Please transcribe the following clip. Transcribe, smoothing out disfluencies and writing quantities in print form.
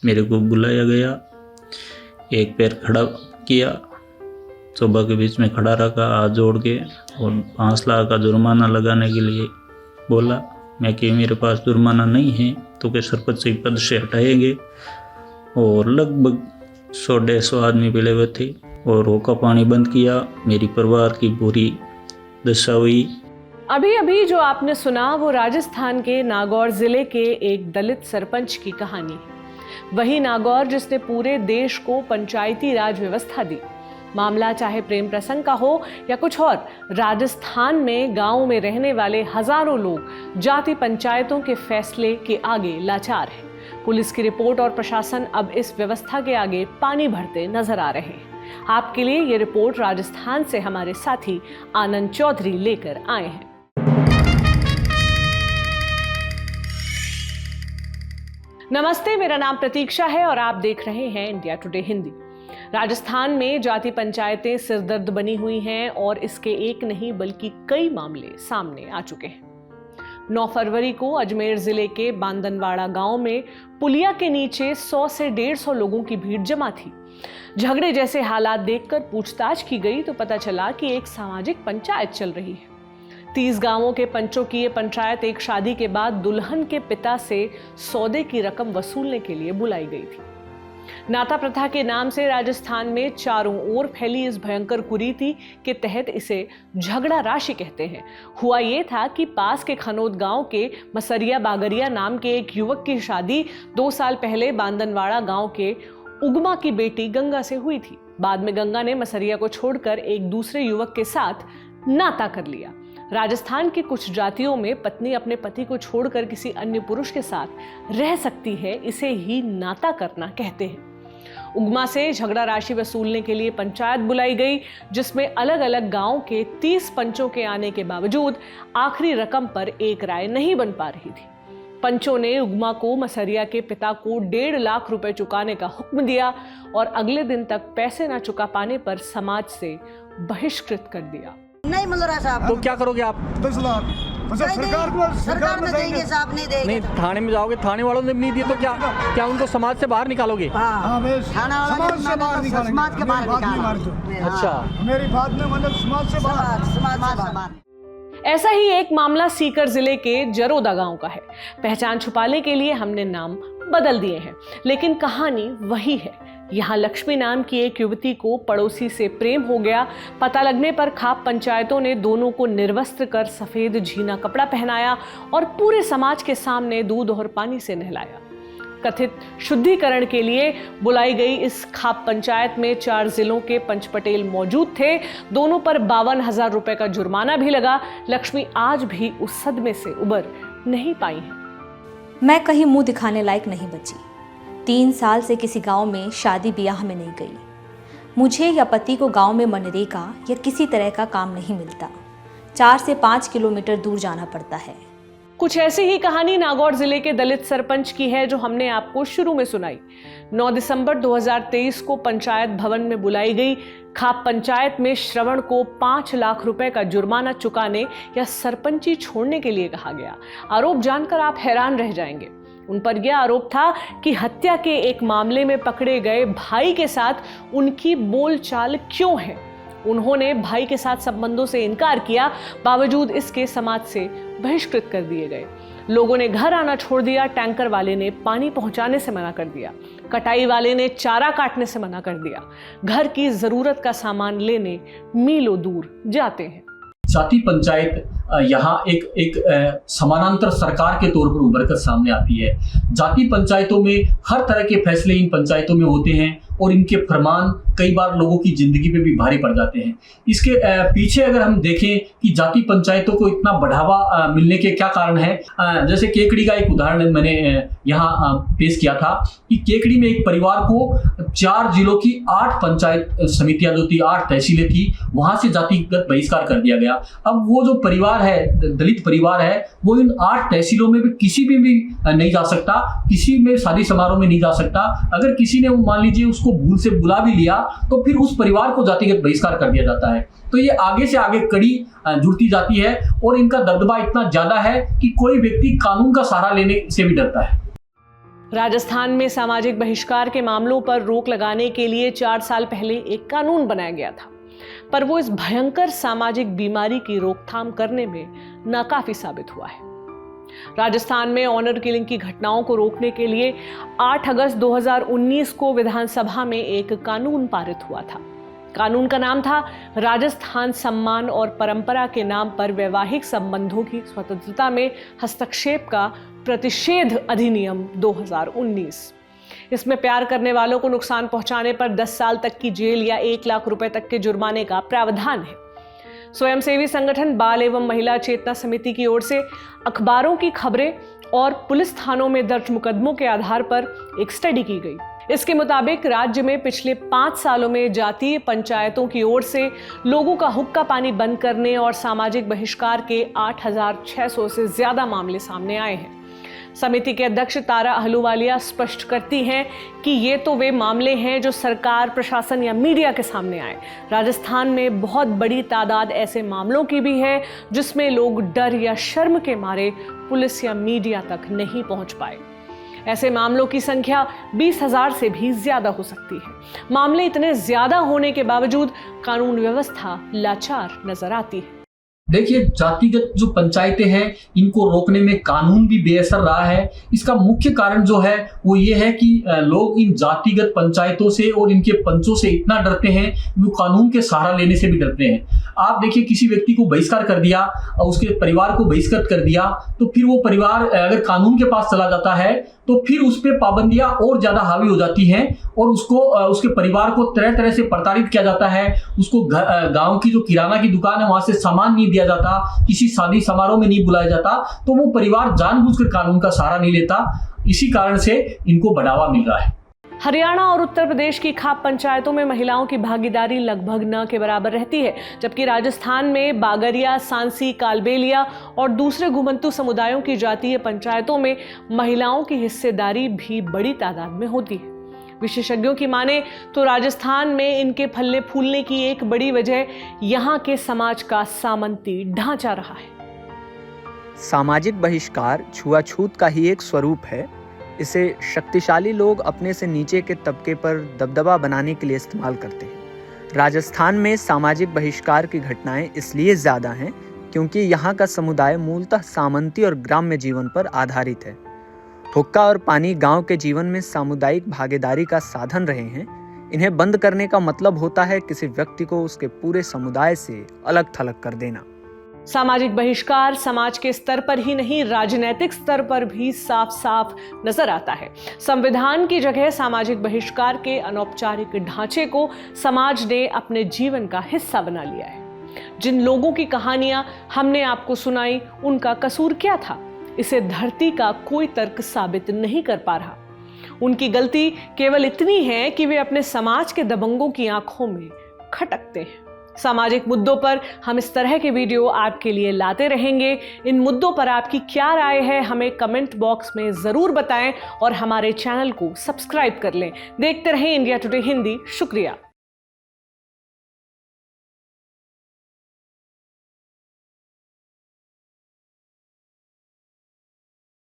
मेरे को बुलाया गया, एक पैर खड़ा किया, सुबह के बीच में खड़ा रखा हाथ जोड़ के, और 5 लाख का जुर्माना लगाने के लिए बोला। मैं कि मेरे पास जुर्माना नहीं है, तो के सरपंच से पद से हटाएंगे। और लगभग 100-150 आदमी मिले हुए थे, और रोका पानी बंद किया। मेरी परिवार की बुरी दशा हुई। अभी अभी जो आपने सुना वो राजस्थान के नागौर जिले के एक दलित सरपंच की कहानी है। वही नागौर जिसने पूरे देश को पंचायती राज व्यवस्था दी। मामला चाहे प्रेम प्रसंग का हो या कुछ और, राजस्थान में गांव में रहने वाले हजारों लोग जाति पंचायतों के फैसले के आगे लाचार हैं। पुलिस की रिपोर्ट और प्रशासन अब इस व्यवस्था के आगे पानी भरते नजर आ रहे हैं। आपके लिए ये रिपोर्ट राजस्थान से हमारे साथी आनंद चौधरी लेकर आए हैं। नमस्ते, मेरा नाम प्रतीक्षा है और आप देख रहे हैं इंडिया टुडे हिंदी। राजस्थान में जाति पंचायतें सिरदर्द बनी हुई हैं और इसके एक नहीं बल्कि कई मामले सामने आ चुके हैं। 9 फरवरी को अजमेर जिले के बांदनवाड़ा गांव में पुलिया के नीचे 100 से 150 लोगों की भीड़ जमा थी। झगड़े जैसे हालात देखकर पूछताछ की गई तो पता चला कि एक सामाजिक पंचायत चल रही है। 30 गांवों के पंचों की ये पंचायत एक शादी के बाद दुल्हन के पिता से सौदे की रकम वसूलने के लिए बुलाई गई थी। नाता प्रथा के नाम से राजस्थान में चारों ओर फैली इस भयंकर कुरीति के तहत इसे झगड़ा राशि कहते हैं। हुआ ये था कि पास के खनोद गांव के मसरिया बागरिया नाम के एक युवक की शादी 2 साल पहले बांदनवाड़ा गांव के उगमा की बेटी गंगा से हुई थी। बाद में गंगा ने मसरिया को छोड़कर एक दूसरे युवक के साथ नाता कर लिया। राजस्थान की कुछ जातियों में पत्नी अपने पति को छोड़कर किसी अन्य पुरुष के साथ रह सकती है, इसे ही नाता करना कहते हैं। उगमा से झगड़ा राशि वसूलने के लिए पंचायत बुलाई गई, जिसमें अलग अलग गांव के 30 पंचों के आने के बावजूद आखिरी रकम पर एक राय नहीं बन पा रही थी। पंचों ने उगमा को मसरिया के पिता को 1.5 लाख रुपए चुकाने का हुक्म दिया और अगले दिन तक पैसे न चुका पाने पर समाज से बहिष्कृत कर दिया। नहीं मिल रहा साहब। तो क्या करोगे आप? 10 लाख सरकार में देंगे साहब, नहीं देंगे। नहीं, थाने में जाओगे, थाने वालों ने नहीं दिए तो क्या उनको समाज से बाहर निकालोगे? समाज के बाहर निकालो। अच्छा, मेरी बात में मतलब समाज से बाहर। ऐसा ही एक मामला सीकर जिले के जरोदा गांव का है। पहचान छुपाने के लिए हमने नाम बदल दिए हैं, लेकिन कहानी वही है। यहाँ लक्ष्मी नाम की एक युवती को पड़ोसी से प्रेम हो गया। पता लगने पर खाप पंचायतों ने दोनों को निर्वस्त्र कर सफेद झीना कपड़ा पहनाया और पूरे समाज के सामने दूध और पानी से नहलाया। कथित शुद्धिकरण के लिए बुलाई गई इस खाप पंचायत में 4 जिलों के पंच पटेल मौजूद थे। दोनों पर 52,000 रुपए का जुर्माना भी लगा। लक्ष्मी आज भी उस सदमे से उबर नहीं पाई है। मैं कहीं मुंह दिखाने लायक नहीं बची। 3 साल से किसी गांव में शादी ब्याह में नहीं गई। मुझे या पति को गांव में मनरेगा या किसी तरह का काम नहीं मिलता। 4 से 5 किलोमीटर दूर जाना पड़ता है। कुछ ऐसी ही कहानी नागौर जिले के दलित सरपंच की है, जो हमने आपको शुरू में सुनाई। 9 दिसंबर 2023 को पंचायत भवन में बुलाई गई खाप पंचायत में श्रवण को 5 लाख रुपए का जुर्माना चुकाने या सरपंची छोड़ने के लिए कहा गया। आरोप जानकर आप हैरान रह जाएंगे। उन पर यह आरोप था कि हत्या के एक मामले में पकड़े गए भाई के साथ उनकी बोलचाल क्यों है। उन्होंने भाई के साथ संबंधों से इनकार किया, बावजूद इसके समाज से बहिष्कृत कर दिए गए। लोगों ने घर आना छोड़ दिया, टैंकर वाले ने पानी पहुंचाने से मना कर दिया, कटाई वाले ने चारा काटने से मना कर दिया, घर की जरूरत का सामान लेने मीलों दूर जाते हैं। जाति पंचायत यहाँ एक समानांतर सरकार के तौर पर उभर कर सामने आती है। जाति पंचायतों में हर तरह के फैसले इन पंचायतों में होते हैं और इनके फरमान कई बार लोगों की जिंदगी पे भी भारी पड़ जाते हैं। इसके पीछे अगर हम देखें कि जाति पंचायतों को इतना बढ़ावा मिलने के क्या कारण है, जैसे केकड़ी का एक उदाहरण मैंने यहाँ पेश किया था कि केकड़ी में एक परिवार को 4 जिलों की 8 पंचायत समितियां जो थी, 8 तहसीलें थी, वहां से जातिगत बहिष्कार कर दिया गया। अब वो जो परिवार है, दलित परिवार है, वो इन 8 तहसीलों में भी किसी में भी नहीं जा सकता, किसी में शादी समारोह में नहीं जा सकता। अगर किसी ने मान लीजिए उसको भूल से बुला भी लिया तो फिर उस परिवार को जातिगत बहिष्कार कर दिया जाता है। तो ये आगे से आगे कड़ी जुड़ती जाती है और इनका दबदबा इतना ज्यादा है कि कोई व्यक्ति कानून का सहारा लेने से भी डरता है। राजस्थान में सामाजिक बहिष्कार के मामलों पर रोक लगाने के लिए 4 साल पहले एक कानून बनाया गया था, पर वो इस भयंकर सामाजिक बीमारी की रोकथाम करने में नाकाफी साबित हुआ है। राजस्थान में ऑनर किलिंग की घटनाओं को रोकने के लिए 8 अगस्त 2019 को विधानसभा में एक कानून पारित हुआ था। कानून का नाम था राजस्थान सम्मान और परंपरा के नाम पर वैवाहिक संबंधों की स्वतंत्रता में हस्तक्षेप का प्रतिषेध अधिनियम 2019। इसमें प्यार करने वालों को नुकसान पहुंचाने पर 10 साल तक की जेल या 1 लाख रुपए तक के जुर्माने का प्रावधान है। स्वयंसेवी संगठन बाल एवं महिला चेतना समिति की ओर से अखबारों की खबरें और पुलिस थानों में दर्ज मुकदमों के आधार पर एक स्टडी की गई। इसके मुताबिक राज्य में पिछले 5 सालों में जातीय पंचायतों की ओर से लोगों का हुक्का पानी बंद करने और सामाजिक बहिष्कार के 8,600 से ज्यादा मामले सामने आए हैं। समिति के अध्यक्ष तारा अहलूवालिया स्पष्ट करती हैं कि ये तो वे मामले हैं जो सरकार, प्रशासन या मीडिया के सामने आए। राजस्थान में बहुत बड़ी तादाद ऐसे मामलों की भी है जिसमें लोग डर या शर्म के मारे पुलिस या मीडिया तक नहीं पहुंच पाए। ऐसे मामलों की संख्या 20,000 से भी ज्यादा हो सकती है। मामले इतने ज्यादा होने के बावजूद कानून व्यवस्था लाचार नजर आती है। देखिए, जातिगत जो पंचायतें हैं इनको रोकने में कानून भी बेअसर रहा है। इसका मुख्य कारण जो है वो ये है कि लोग इन जातिगत पंचायतों से और इनके पंचों से इतना डरते हैं, वो कानून के सहारा लेने से भी डरते हैं। आप देखिए, किसी व्यक्ति को बहिष्कार कर दिया और उसके परिवार को बहिष्कृत कर दिया, तो फिर वो परिवार अगर कानून के पास चला जाता है तो फिर उस पर पाबंदियां और ज्यादा हावी हो जाती हैं और उसको उसके परिवार को तरह तरह से प्रताड़ित किया जाता है। उसको गांव की जो किराना की दुकान है वहां से सामान नहीं दिया जाता, किसी शादी समारोह में नहीं बुलाया जाता, तो वो परिवार जानबूझकर कानून का सहारा नहीं लेता। इसी कारण से इनको बढ़ावा मिल रहा है। हरियाणा और उत्तर प्रदेश की खाप पंचायतों में महिलाओं की भागीदारी लगभग न के बराबर रहती है, जबकि राजस्थान में बागरिया, सांसी, कालबेलिया और दूसरे घुमंतू समुदायों की जातीय पंचायतों में महिलाओं की हिस्सेदारी भी बड़ी तादाद में होती है। विशेषज्ञों की माने तो राजस्थान में इनके फलने फूलने की एक बड़ी वजह यहाँ के समाज का सामंती ढांचा रहा है। सामाजिक बहिष्कार छुआछूत का ही एक स्वरूप है। इसे शक्तिशाली लोग अपने से नीचे के तबके पर दबदबा बनाने के लिए इस्तेमाल करते हैं। राजस्थान में सामाजिक बहिष्कार की घटनाएं इसलिए ज़्यादा हैं क्योंकि यहाँ का समुदाय मूलतः सामंती और ग्राम्य जीवन पर आधारित है। हुक्का और पानी गांव के जीवन में सामुदायिक भागीदारी का साधन रहे हैं। इन्हें बंद करने का मतलब होता है किसी व्यक्ति को उसके पूरे समुदाय से अलग थलग कर देना। सामाजिक बहिष्कार समाज के स्तर पर ही नहीं, राजनीतिक स्तर पर भी साफ साफ नजर आता है। संविधान की जगह सामाजिक बहिष्कार के अनौपचारिक ढांचे को समाज ने अपने जीवन का हिस्सा बना लिया है। जिन लोगों की कहानियां हमने आपको सुनाई, उनका कसूर क्या था? इसे धरती का कोई तर्क साबित नहीं कर पा रहा। उनकी गलती केवल इतनी है कि वे अपने समाज के दबंगों की आंखों में खटकते हैं। सामाजिक मुद्दों पर हम इस तरह के वीडियो आपके लिए लाते रहेंगे। इन मुद्दों पर आपकी क्या राय है हमें कमेंट बॉक्स में जरूर बताएं और हमारे चैनल को सब्सक्राइब कर लें। देखते रहें इंडिया टुडे हिंदी। शुक्रिया।